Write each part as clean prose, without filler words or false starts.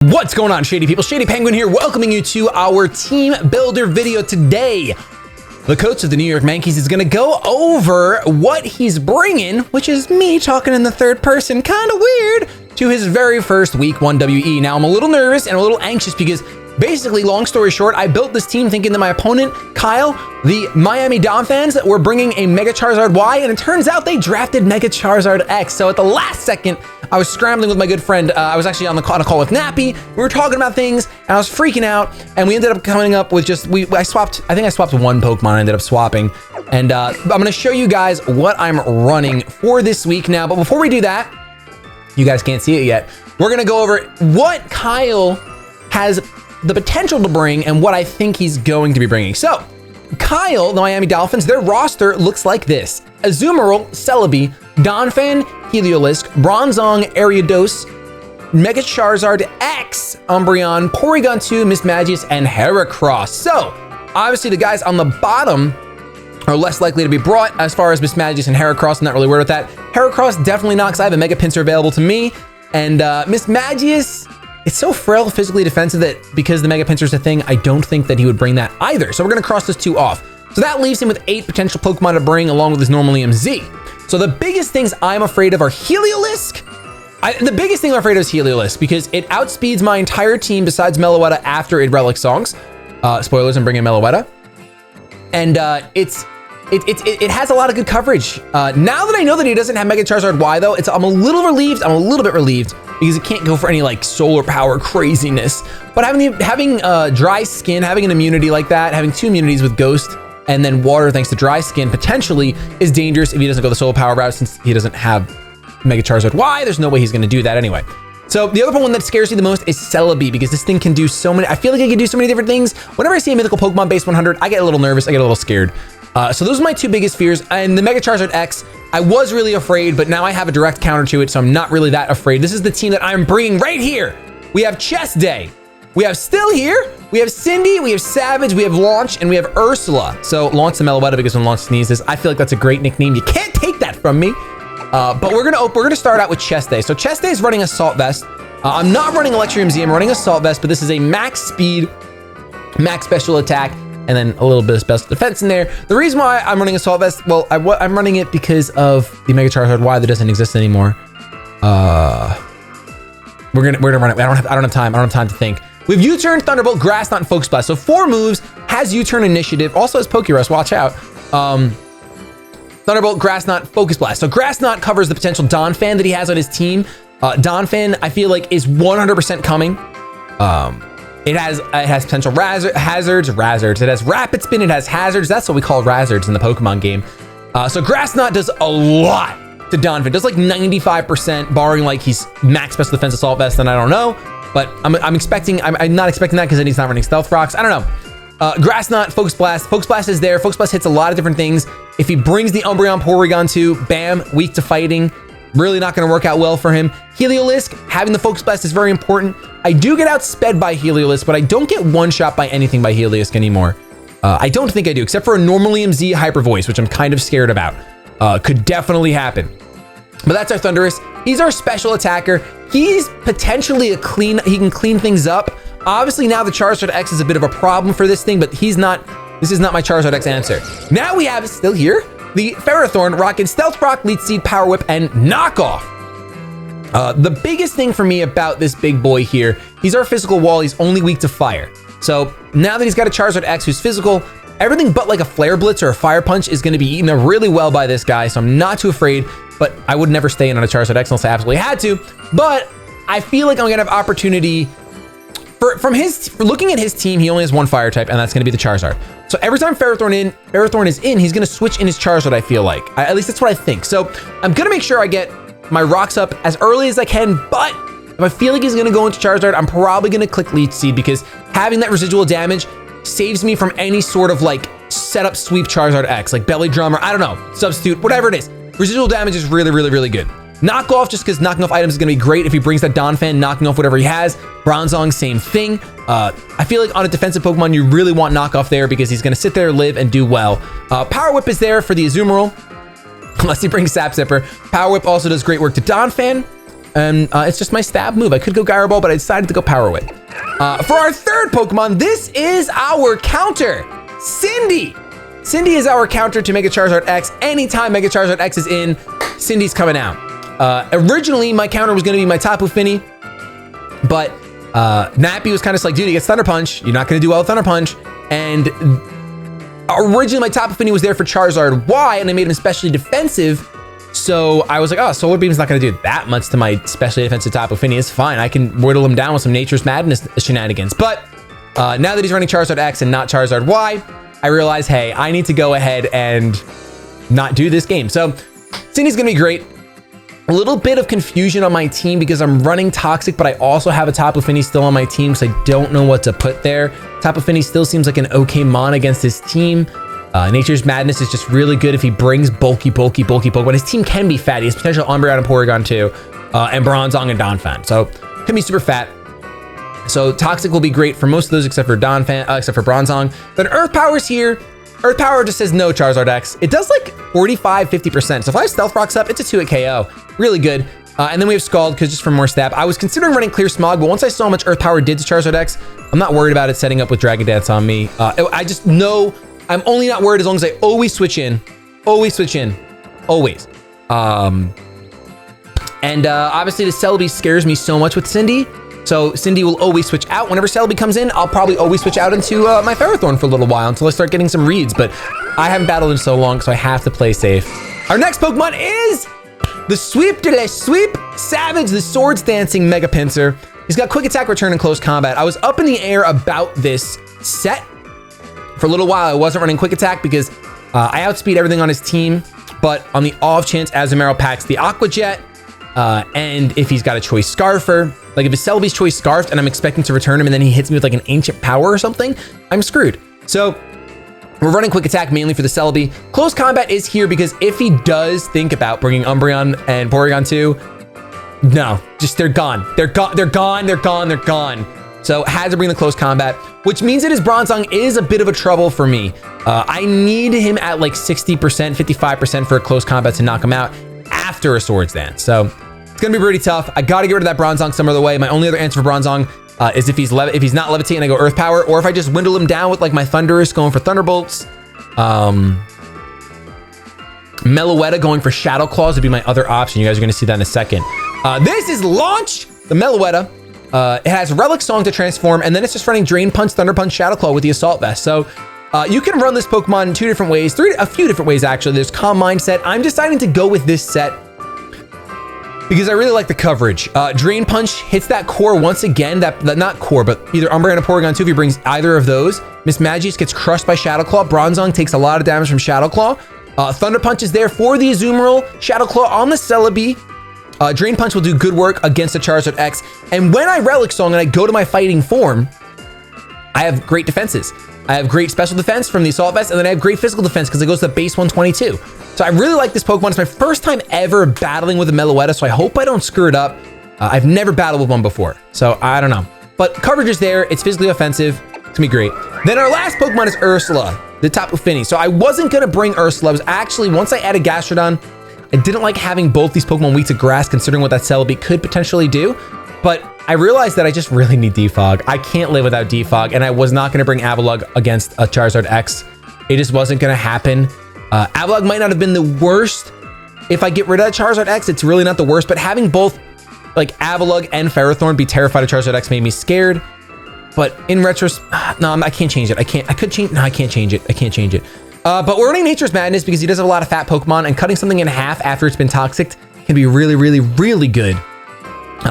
What's going on, Shady people? ShadyPenguinn here, welcoming you to our team builder video today. The coach of the New York Mankeys is going to go over what he's bringing, which is me talking in the third person, kind of weird, to his very first week 1 WE. Now, I'm a little nervous and a little anxious because basically, long story short, I built this team thinking that my opponent, Kyle, the Miami Donphans, were bringing a Mega Charizard Y, and it turns out they drafted Mega Charizard X. So at the last second, I was scrambling with my good friend. I was actually on a call with Nappy. We were talking about things, and I was freaking out, and we ended up coming up with just, I think I swapped one Pokemon, I ended up swapping. And I'm gonna show you guys what I'm running for this week now. But before we do that, you guys can't see it yet, we're gonna go over what Kyle has the potential to bring and what I think he's going to be bringing. So, Kyle, the Miami Dolphins, their roster looks like this: Azumarill, Celebi, Donphan, Heliolisk, Bronzong, Ariados, Mega Charizard X, Umbreon, Porygon 2, Mismagius, and Heracross. So, obviously the guys on the bottom are less likely to be brought as far as Mismagius and Heracross. I'm not really worried with that. Heracross definitely not, because I have a Mega Pinsir available to me. And Mismagius, it's so frail physically defensive that because the Mega Pinsir is a thing, I don't think that he would bring that either. So we're going to cross those two off. So that leaves him with 8 potential Pokemon to bring along with his normal EMZ. So the biggest things I'm afraid of are Heliolisk. The biggest thing I'm afraid of is Heliolisk because it outspeeds my entire team besides Meloetta after it Relic Songs. Spoilers, I'm bringing Meloetta. And it has a lot of good coverage. Now that I know that he doesn't have Mega Charizard Y though, I'm a little bit relieved because it can't go for any like solar power craziness. But having dry skin, having an immunity like that, having 2 immunities with Ghost and then Water thanks to dry skin potentially is dangerous if he doesn't go the solar power route, since he doesn't have Mega Charizard Y. There's no way he's going to do that anyway. So the other one that scares me the most is Celebi, because this thing can do so many, I feel like it can do so many different things. Whenever I see a mythical Pokemon base 100, I get a little nervous, I get a little scared. So those are my 2 biggest fears. And the Mega Charizard X, I was really afraid, but now I have a direct counter to it, so I'm not really that afraid. This is the team that I'm bringing right here. We have Chest Day. We have Still Here. We have Cindy. We have Savage. We have Launch, and we have Ursula. So Launch the Meloetta, because when Launch sneezes, I feel like that's a great nickname. You can't take that from me. But we're gonna start out with Chest Day. So Chest Day is running Assault Vest. I'm not running Electrium Z. I'm running Assault Vest, but this is a max speed, max special attack, and then a little bit of special defense in there. The reason why I'm running Assault Vest, well, I'm running it because of the Mega Charizard Y that doesn't exist anymore. We're gonna run it. I don't have time to think. We have U-Turn, Thunderbolt, Grass Knot, and Focus Blast. So 4 moves, has U-Turn initiative, also has Pokerus, watch out. Thunderbolt, Grass Knot, Focus Blast. So Grass Knot covers the potential Donphan that he has on his team. Donphan, I feel like, is 100% coming. It has potential hazards. It has Rapid Spin, it has hazards. That's what we call Razards in the Pokemon game. So Grass Knot does a lot to Donphan. Does like 95%, barring like he's max special defense Assault Vest, then I don't know. But I'm not expecting that because then he's not running Stealth Rocks. I don't know. Grass Knot, Focus Blast. Focus Blast is there. Focus Blast hits a lot of different things. If he brings the Umbreon, Porygon 2, bam, weak to fighting. Really not going to work out well for him. Heliolisk, having the Focus Blast is very important. I do get outsped by Heliolisk, but I don't get one-shot by anything by Heliolisk anymore. I don't think I do, except for a normal EMZ Hyper Voice, which I'm kind of scared about. Could definitely happen. But that's our Thundurus. He's our special attacker. He's potentially he can clean things up. Obviously now the Charizard X is a bit of a problem for this thing, but this is not my Charizard X answer. Now we have Still Here, the Ferrothorn, rocking Stealth Rock, Leech Seed, Power Whip, and Knockoff. The biggest thing for me about this big boy here, he's our physical wall. He's only weak to fire. So now that he's got a Charizard X who's physical, everything but like a Flare Blitz or a Fire Punch is going to be eaten up really well by this guy. So I'm not too afraid, but I would never stay in on a Charizard X unless I absolutely had to. But I feel like I'm going to have opportunity for looking at his team. He only has 1 fire type, and that's going to be the Charizard. So every time Ferrothorn is in, he's going to switch in his Charizard, I feel like. At least that's what I think. So I'm going to make sure I get my rocks up as early as I can, but if I feel like he's going to go into Charizard, I'm probably going to click Leech Seed, because having that residual damage saves me from any sort of like setup sweep Charizard X, like Belly Drum, or I don't know, Substitute, whatever it is. Residual damage is really, really, really good. Knockoff, just because knocking off items is going to be great if he brings that Donphan, knocking off whatever he has. Bronzong, same thing. I feel like on a defensive Pokemon, you really want knockoff there because he's going to sit there, live, and do well. Power Whip is there for the Azumarill, unless he brings Sap Zipper. Power Whip also does great work to Donphan. and it's just my stab move. I could go Gyro Ball, but I decided to go Power Whip. For our third Pokemon, this is our counter, Cindy. Cindy is our counter to Mega Charizard X. Anytime Mega Charizard X is in, Cindy's coming out. Originally, my counter was going to be my Tapu Fini, but Nappy was kind of like, dude, he gets Thunder Punch. You're not going to do well with Thunder Punch. And originally, my Tapu Fini was there for Charizard Y, and I made him especially defensive. So I was like, oh, Solar Beam's not going to do that much to my especially defensive Tapu Fini. It's fine. I can whittle him down with some Nature's Madness shenanigans. But now that he's running Charizard X and not Charizard Y, I realize, hey, I need to go ahead and not do this game. So Cindy's going to be great. A little bit of confusion on my team because I'm running Toxic, but I also have a Tapu Fini still on my team, so I don't know what to put there. Tapu Fini still seems like an okay mon against his team. Nature's Madness is just really good if he brings bulky Pokemon. His team can be fat. He has potential Umbreon and Porygon too, and Bronzong and Donphan. So can be super fat. So Toxic will be great for most of those except for Bronzong. Then Earth Power's here. Earth Power just says no Charizard X. It does like 45-50%. So if I have Stealth Rocks up, it's a 2-hit KO. Really good. And then we have Scald because just for more stab. I was considering running Clear Smog, but once I saw how much Earth Power did to Charizard X, I'm not worried about it setting up with Dragon Dance on me. I just know I'm only not worried as long as I always switch in. Always. And obviously the Celebi scares me so much with Cindy. So Cindy will always switch out. Whenever Celebi comes in, I'll probably always switch out into my Ferrothorn for a little while until I start getting some reads. But I haven't battled in so long, so I have to play safe. Our next Pokemon is the Sweep de la Sweep Savage, the Swords Dancing Mega Pinsir. He's got Quick Attack, Return, and Close Combat. I was up in the air about this set. For a little while, I wasn't running Quick Attack because I outspeed everything on his team. But on the off chance Azumarill packs the Aqua Jet, and if he's got a Choice Scarfer, like if his Celebi's Choice Scarfed and I'm expecting to return him and then he hits me with like an Ancient Power or something, I'm screwed. So we're running Quick Attack mainly for the Celebi. Close Combat is here because if he does think about bringing Umbreon and Porygon too, no, just they're gone. They're gone. So had to bring the Close Combat, which means that his Bronzong is a bit of a trouble for me. I need him at like 60%, 55% for a Close Combat to knock him out after a Swords Dance. So it's gonna be pretty tough. I gotta get rid of that Bronzong some other way. My only other answer for Bronzong is if he's not levitating, I go Earth Power, or if I just windle him down with like my Thunderous going for Thunderbolts. Meloetta going for Shadow Claws would be my other option. You guys are gonna see that in a second. This is Launch, the Meloetta. It has Relic Song to transform, and then it's just running Drain Punch, Thunder Punch, Shadow Claw with the Assault Vest. So you can run this Pokemon in a few different ways actually. There's Calm Mindset. I'm deciding to go with this set because I really like the coverage. Drain Punch hits that core once again, not core, but either Umbreon or Porygon 2 if he brings either of those. Miss Magius gets crushed by Shadow Claw. Bronzong takes a lot of damage from Shadow Claw. Thunder Punch is there for the Azumarill. Shadow Claw on the Celebi. Drain Punch will do good work against the Charizard X. And when I Relic Song and I go to my fighting form, I have great defenses. I have great special defense from the Assault Vest, and then I have great physical defense because it goes to the base 122. So I really like this Pokemon. It's my first time ever battling with a Meloetta, so I hope I don't screw it up. I've never battled with one before, so I don't know. But coverage is there. It's physically offensive. It's gonna be great. Then our last Pokemon is Ursula, the Tapu Fini. So I wasn't gonna bring Ursula. I was actually, once I added Gastrodon, I didn't like having both these Pokemon weak to grass considering what that Celebi could potentially do, but I realized that I just really need Defog. I can't live without Defog, and I was not gonna bring Avalugg against a Charizard X. It just wasn't gonna happen. Avalugg might not have been the worst. If I get rid of that Charizard X, it's really not the worst, but having both like Avalugg and Ferrothorn be terrified of Charizard X made me scared. But in retrospect, no, I can't change it. I can't change it. But we're running Nature's Madness because he does have a lot of fat Pokemon, and cutting something in half after it's been toxic can be really, really, really good.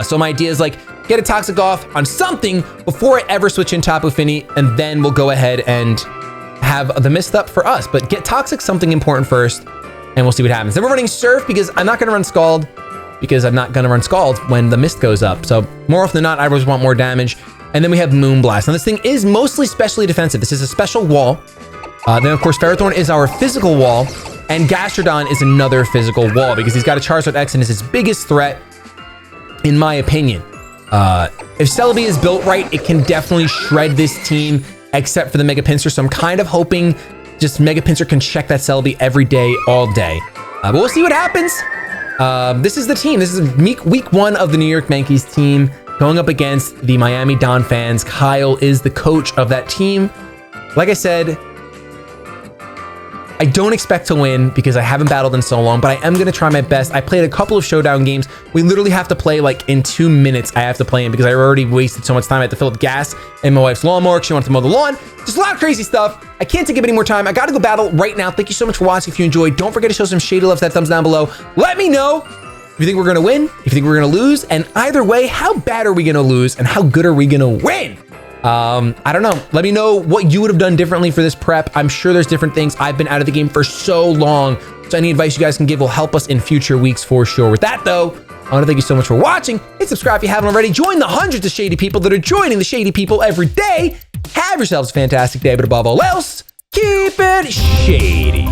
So my idea is like, get a Toxic off on something before I ever switch in Tapu Fini, and then we'll go ahead and have the Mist up for us. But get Toxic something important first, and we'll see what happens. Then we're running Surf because I'm not gonna run Scald, when the Mist goes up. So more often than not, I always want more damage. And then we have Moonblast. Now this thing is mostly specially defensive. This is a special wall. Then of course Ferrothorn is our physical wall, and Gastrodon is another physical wall because he's got a Charizard X and is his biggest threat, in my opinion. If Celebi is built right, it can definitely shred this team, except for the Mega Pinsir. So I'm kind of hoping just Mega Pinsir can check that Celebi every day, all day. But we'll see what happens. This is the team. This is week 1 of the New York Mankeys team going up against the Miami Donphans. Kyle is the coach of that team. Like I said, I don't expect to win because I haven't battled in so long, but I am going to try my best. I played a couple of showdown games. We literally have to play like in 2 minutes. I have to play in because I already wasted so much time. I had to fill up gas in my wife's lawnmower because she wanted to mow the lawn. Just a lot of crazy stuff. I can't take up any more time. I got to go battle right now. Thank you so much for watching. If you enjoyed, don't forget to show some shady love, that thumbs down below. Let me know if you think we're going to win, if you think we're going to lose, and either way, how bad are we going to lose and how good are we going to win? I don't know. Let me know what you would have done differently for this prep. I'm sure there's different things. I've been out of the game for so long, so any advice you guys can give will help us in future weeks for sure. With that though, I want to thank you so much for watching. Hit subscribe if you haven't already. Join the hundreds of shady people that are joining the shady people every day. Have yourselves a fantastic day, but above all else, keep it shady.